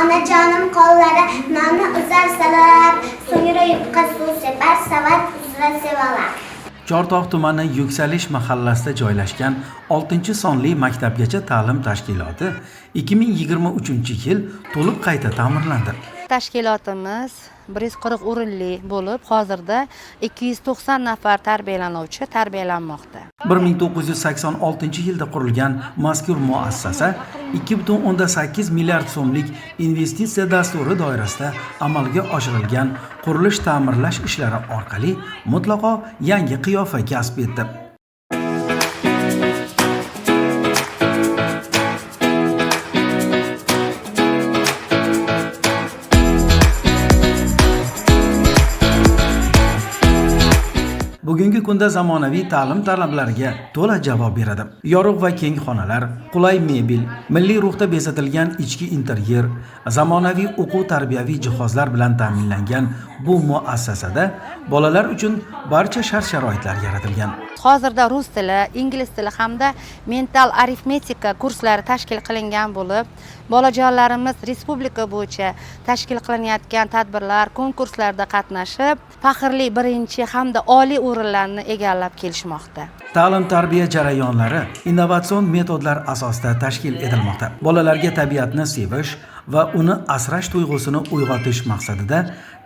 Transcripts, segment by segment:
onajonim qo'llari nonni uzarsalar, so'ngra yupqa suv separ, savat uzra sevalar. Chortoq tumani Yuksalish mahallasida joylashgan 6-sonli maktabgacha ta'lim tashkiloti 2023-yil to'liq qayta ta'mirlandi. Tashkilotimiz 140 o'rinli bo'lib, hozirda 290 nafar tarbiyalanuvchi tarbiyalanmoqda. 1986-yilda qurilgan mazkur muassasa 2,8 milliard so'mlik investitsiya dasturi doirasida amalga oshirilgan qurilish ta'mirlash ishlari orqali mutlaqo yangi qiyofa kasb etdi. Bugungi kunda zamonaviy ta'lim talablariga to'la javob beradi. Yorug' va keng xonalar, qulay mebel, milliy ruhda bezatilgan ichki interyer, zamonaviy o'quv-tarbiyaviy jihozlar bilan ta'minlangan bu muassasada bolalar uchun barcha shart-sharoitlar yaratilgan. Hozirda rus tili, ingliz tili hamda mental arifmetika kurslari tashkil qilingan bo'lib, bolajonlarimiz respublika bo'yicha tashkil qilinayotgan tadbirlar, konkurslarda qatnashib, faxrli birinchi hamda oliy o'rinlarni egallab kelishmoqda. Ta'lim-tarbiya jarayonlari innovatsion metodlar asosida tashkil etilmoqda. Bolalarga tabiatni sevish va uni asrash tuyg'usini uyg'otish maqsadida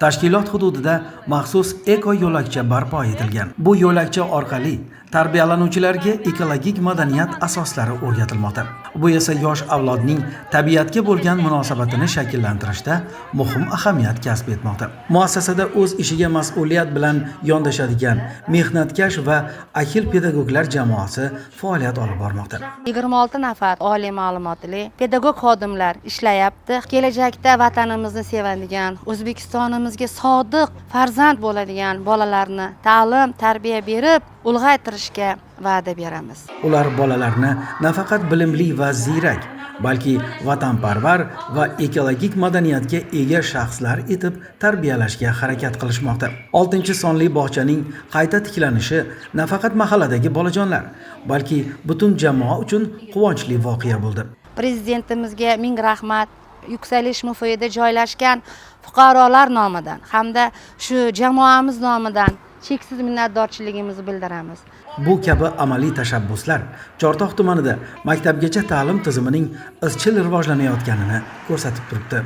tashkilot hududida maxsus eko yo'lakcha barpo etilgan. Bu yo'lakcha orqali tarbiyalanuvchilarga ekologik madaniyat asoslari o'rgatilmoqda. Bu esa yosh avlodning tabiatga bo'lgan munosabatini shakllantirishda muhim ahamiyat kasb etmoqda. Muassasada o'z ishiga mas'uliyat bilan yondashadigan mehnatkash va ahil pedagoglar jamoasi faoliyat olib bormoqda. 26 nafar oliy ma'lumotli pedagog xodimlar ishlayapti. Kelajakda vatanimizni sevadigan, O'zbekistonimizga sodiq farzand bo'ladigan bolalarni ta'lim, tarbiya berib, ulg'aytirishga va'da beramiz. Ular bolalarni nafaqat bilimli va ziyrak, balki vatanparvar va ekologik madaniyatga ega shaxslar etib tarbiyalashga harakat qilishmoqda. 6-sonli bog'chaning qayta tiklanishi nafaqat mahalladagi bolajonlar, balki butun jamoa uchun quvonchli voqea bo'ldi. Prezidentimizga ming rahmat. Yuksalish mufida joylashgan fuqarolar nomidan hamda shu jamoamiz nomidan cheksiz minnatdorchiligimizni bildiramiz. Bu kabi amaliy tashabbuslar Chortoq tumanida maktabgacha ta'lim tizimining izchil rivojlanayotganini ko'rsatib turibdi.